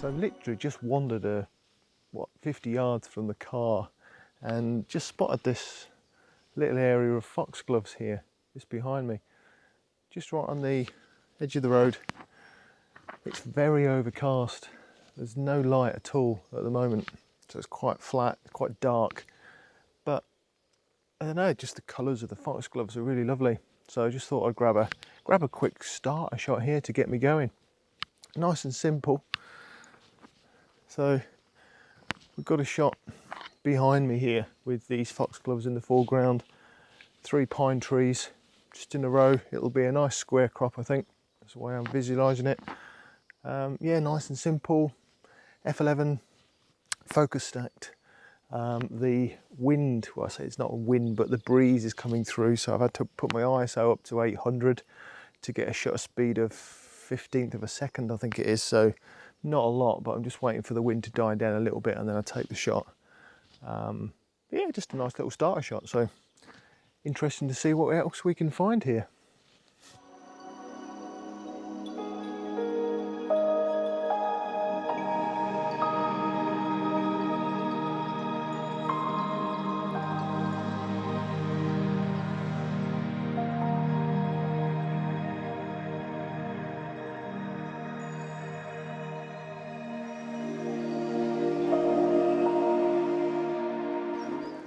So I literally just wandered 50 yards from the car and just spotted this little area of foxgloves here, just behind me, just right on the edge of the road. It's very overcast. There's no light at all at the moment, so it's quite flat, quite dark. But I don't know, just the colours of the foxgloves are really lovely. So I just thought I'd grab a quick starter shot here to get me going. Nice and simple. So we've got a shot behind me here with these foxgloves in the foreground. 3 pine trees just in a row. It'll be a nice square crop, I think. That's the way I'm visualising it. Yeah, nice and simple. F11 focus stacked. The wind, well, I say it's not a wind, but the breeze is coming through, so I've had to put my ISO up to 800 to get a shutter speed of 15th of a second, I think it is. So not a lot, but I'm just waiting for the wind to die down a little bit and then I'll take the shot. Yeah, just a nice little starter shot. So interesting to see what else we can find here.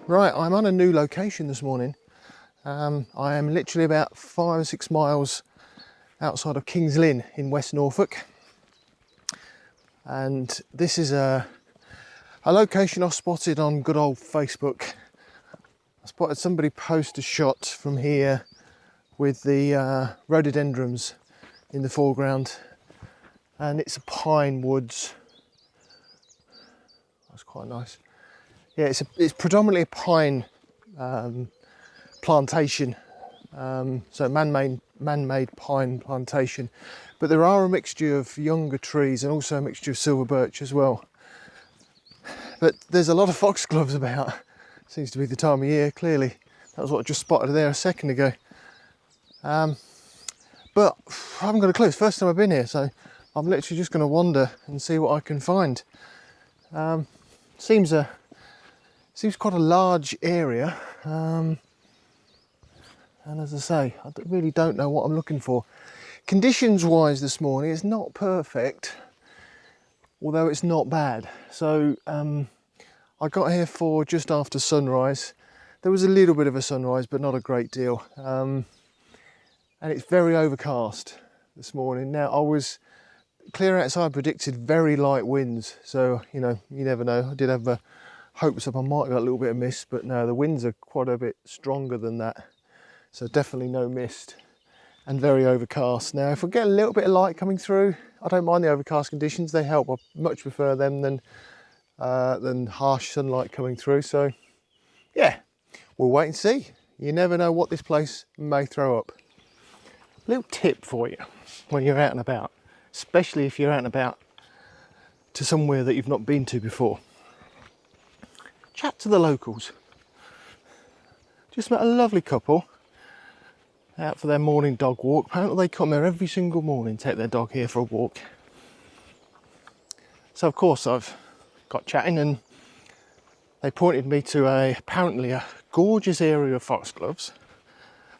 Right, I'm on a new location this morning. I am literally about 5 or 6 miles outside of King's Lynn in West Norfolk. And this is a location I spotted on good old Facebook. I spotted somebody post a shot from here with the rhododendrons in the foreground. And it's a pine woods. That's quite nice. Yeah, it's predominantly a pine plantation, so man-made pine plantation, but there are a mixture of younger trees and also a mixture of silver birch as well. But there's a lot of foxgloves about. Seems to be the time of year, clearly. That was what I just spotted there a second ago. But I haven't got a clue. It's the first time I've been here, so I'm literally just going to wander and see what I can find. Seems quite a large area, and as I say, I really don't know what I'm looking for. Conditions wise this morning, it's not perfect, although it's not bad. So I got here for just after sunrise. There was a little bit of a sunrise, but not a great deal. And it's very overcast this morning. Now, I was clear outside, predicted very light winds, so you know, you never know. I did have hopes up I might get a little bit of mist, but no, the winds are quite a bit stronger than that. So definitely no mist and very overcast. Now, if we get a little bit of light coming through, I don't mind the overcast conditions. They help. I much prefer them than harsh sunlight coming through. So yeah, we'll wait and see. You never know what this place may throw up. Little tip for you when you're out and about, especially if you're out and about to somewhere that you've not been to before. Chat to the locals. Just met a lovely couple out for their morning dog walk. Apparently they come here every single morning, take their dog here for a walk. So of course I've got chatting and they pointed me to apparently a gorgeous area of foxgloves,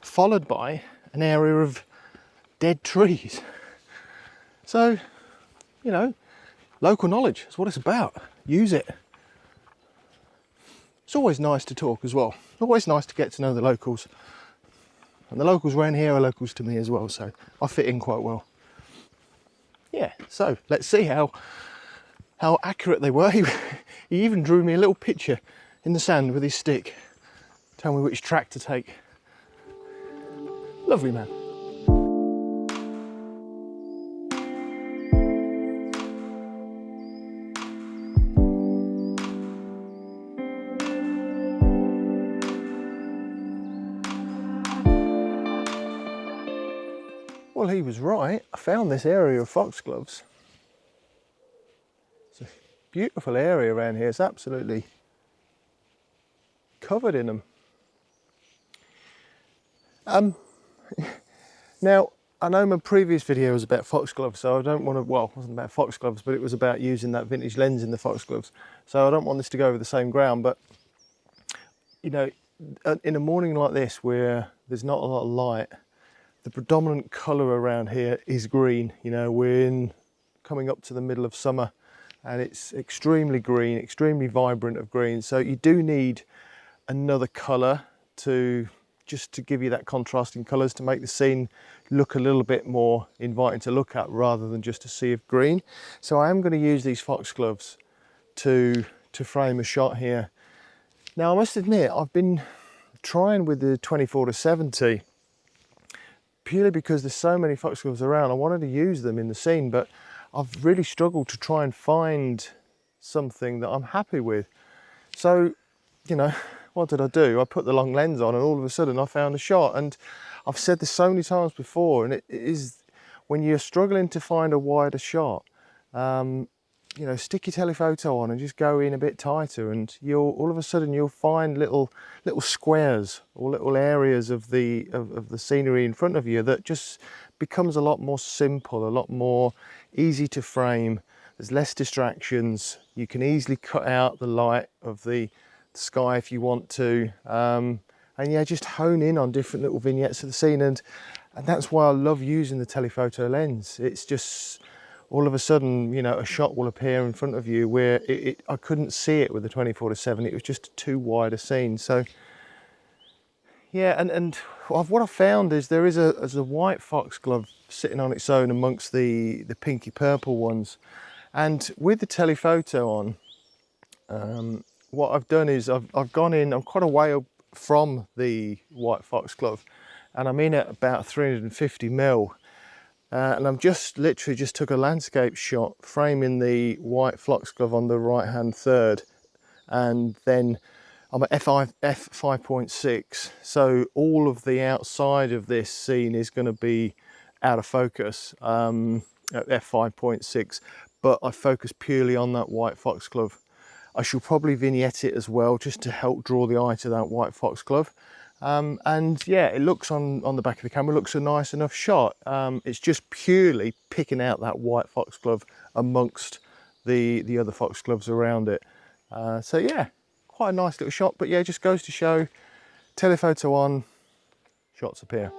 followed by an area of dead trees. So, you know, local knowledge is what it's about. Use it. It's always nice to talk as well. Always nice to get to know the locals. And the locals around here are locals to me as well, so I fit in quite well. Yeah, so let's see how accurate they were. He even drew me a little picture in the sand with his stick. Tell me which track to take. Lovely man. Well, he was right. I found this area of foxgloves. It's a beautiful area around here. It's absolutely covered in them. Now, I know my previous video was about foxgloves, so I don't want to, well, it wasn't about foxgloves, but it was about using that vintage lens in the foxgloves. So I don't want this to go over the same ground, but you know, in a morning like this where there's not a lot of light, the predominant colour around here is green. You know, coming up to the middle of summer and it's extremely green, extremely vibrant of green. So you do need another colour just to give you that contrasting colours to make the scene look a little bit more inviting to look at rather than just a sea of green. So I am going to use these foxgloves to frame a shot here. Now I must admit, I've been trying with the 24-70 purely because there's so many foxgloves around. I wanted to use them in the scene, but I've really struggled to try and find something that I'm happy with. So, you know, what did I do? I put the long lens on and all of a sudden I found a shot. And I've said this so many times before, and it is when you're struggling to find a wider shot, you know, stick your telephoto on and just go in a bit tighter, and all of a sudden you'll find little squares or little areas of the scenery in front of you that just becomes a lot more simple, a lot more easy to frame. There's less distractions. You can easily cut out the light of the sky if you want to, and yeah, just hone in on different little vignettes of the scene, and that's why I love using the telephoto lens. It's just all of a sudden, you know, a shot will appear in front of you where I couldn't see it with the 24-70. It was just too wide a scene. So yeah, and what I found is there's a white foxglove sitting on its own amongst the pinky purple ones, and with the telephoto on, what I've done is I've gone in, I'm quite a way up from the white foxglove, and I'm in at about 350 mil, and I'm literally just took a landscape shot framing the white foxglove on the right hand third, and then I'm at f5.6, so all of the outside of this scene is going to be out of focus at f5.6, but I focus purely on that white foxglove. I shall probably vignette it as well, just to help draw the eye to that white foxglove. And yeah, it looks on the back of the camera, looks a nice enough shot. It's just purely picking out that white foxglove amongst the other foxgloves around it. So yeah, quite a nice little shot, but yeah, just goes to show, telephoto on, shots appear.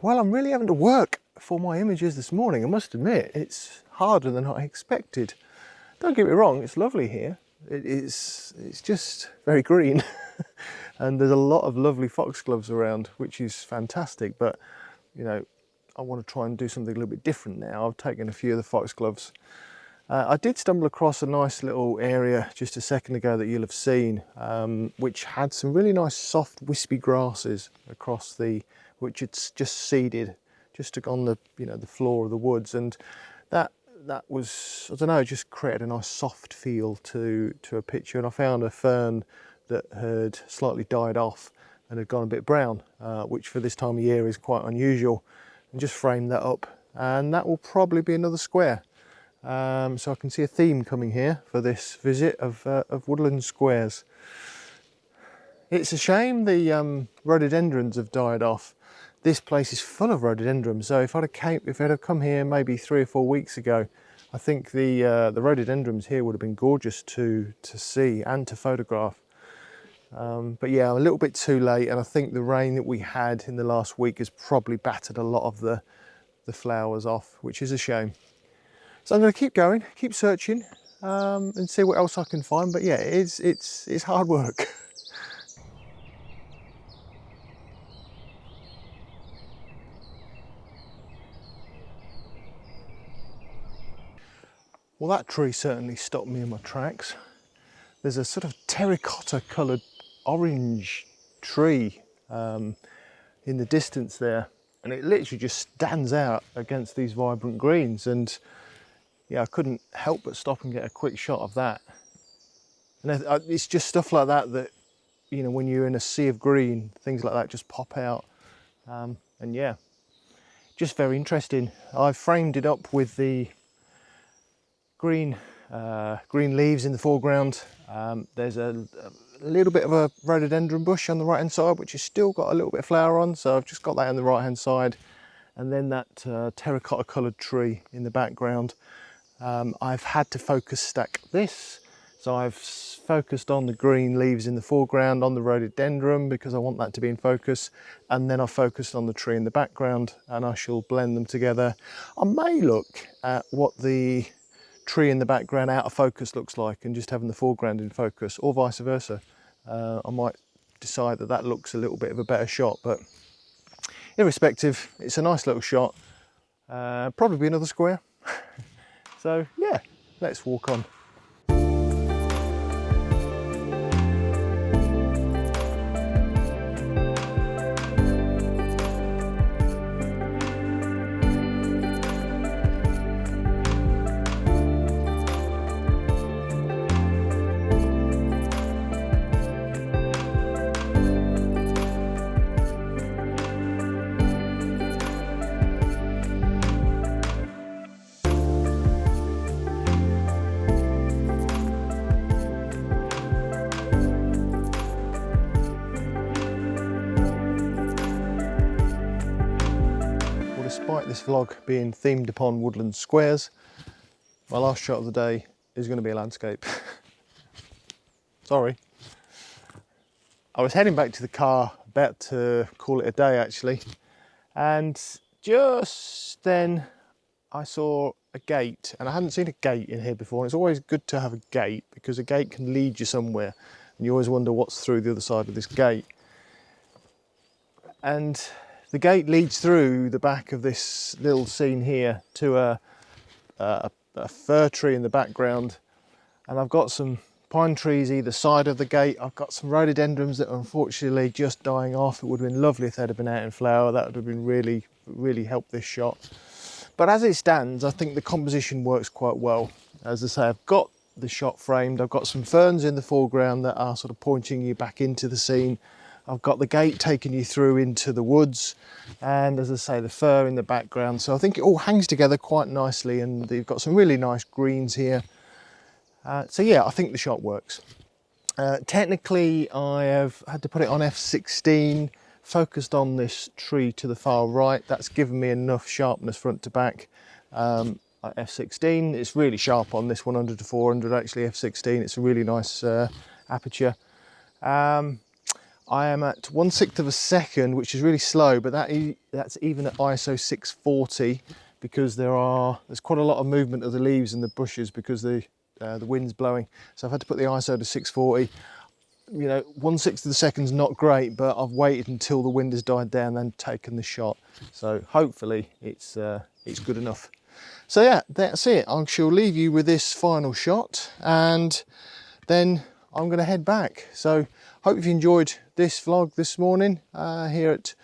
Well, I'm really having to work for my images this morning. I must admit, it's harder than I expected. Don't get me wrong, it's lovely here. It's just very green. And there's a lot of lovely foxgloves around, which is fantastic. But, you know, I want to try and do something a little bit different now. I've taken a few of the foxgloves. I did stumble across a nice little area just a second ago that you'll have seen, which had some really nice soft wispy grasses across which it's just seeded, just on the the floor of the woods, and that was, I don't know, just created a nice soft feel to a picture. And I found a fern that had slightly died off and had gone a bit brown, which for this time of year is quite unusual, and just framed that up, and that will probably be another square. So I can see a theme coming here for this visit of woodland squares. It's a shame the rhododendrons have died off. This place is full of rhododendrons, so if I'd have come here maybe 3 or 4 weeks ago, I think the rhododendrons here would have been gorgeous to see and to photograph. But yeah, I'm a little bit too late, and I think the rain that we had in the last week has probably battered a lot of the flowers off, which is a shame. So I'm going to keep going, keep searching, and see what else I can find. But yeah, it's hard work. Well, that tree certainly stopped me in my tracks. There's a sort of terracotta coloured orange tree in the distance there, and it literally just stands out against these vibrant greens. And yeah, I couldn't help but stop and get a quick shot of that. And it's just stuff like that that, you know, when you're in a sea of green, things like that just pop out. And yeah, just very interesting. I've framed it up with the green leaves in the foreground. There's a little bit of a rhododendron bush on the right hand side, which has still got a little bit of flower on, so I've just got that on the right hand side, and then that terracotta coloured tree in the background. I've had to focus stack this, so I've focused on the green leaves in the foreground, on the rhododendron, because I want that to be in focus, and then I've focused on the tree in the background, and I shall blend them together. I may look at what the tree in the background out of focus looks like and just having the foreground in focus, or vice versa. I might decide that that looks a little bit of a better shot, but irrespective, it's a nice little shot. Probably be another square. So yeah, let's walk on. Despite this vlog being themed upon woodland squares, my last shot of the day is going to be a landscape. Sorry. I was heading back to the car, about to call it a day actually, and just then I saw a gate, and I hadn't seen a gate in here before. And it's always good to have a gate, because a gate can lead you somewhere, and you always wonder what's through the other side of this gate. And the gate leads through the back of this little scene here to a fir tree in the background, and I've got some pine trees either side of the gate. I've got some rhododendrons that are unfortunately just dying off. It would have been lovely if they'd have been out in flower. That would have been really helped this shot. But as it stands, I think the composition works quite well. As I say, I've got the shot framed. I've got some ferns in the foreground that are sort of pointing you back into the scene. I've got the gate taking you through into the woods, and as I say, the fir in the background. So I think it all hangs together quite nicely, and you've got some really nice greens here. So yeah, I think the shot works. Technically, I have had to put it on f16, focused on this tree to the far right. That's given me enough sharpness front to back. At f16, it's really sharp on this 100 to 400, actually f16. It's a really nice aperture. I am at 1/6 of a second, which is really slow, but that's even at ISO 640, because there's quite a lot of movement of the leaves and the bushes because the wind's blowing. So I've had to put the ISO to 640. You know, 1/6 of the second's not great, but I've waited until the wind has died down, then taken the shot. So hopefully it's good enough. So yeah, that's it. I shall leave you with this final shot, and then I'm going to head back. So hope you've enjoyed this vlog this morning here at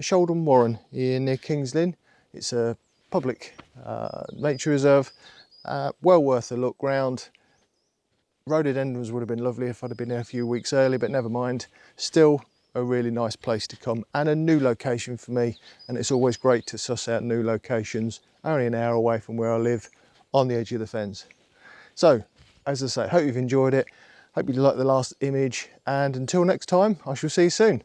Sholdon Warren here near Kings Lynn. It's a public nature reserve, well worth a look round. Rhododendrons would have been lovely if I'd have been there a few weeks early, but never mind. Still a really nice place to come, and a new location for me, and it's always great to suss out new locations only an hour away from where I live, on the edge of the fens. So as I say, hope you've enjoyed it. Hope you liked the last image, and until next time, I shall see you soon.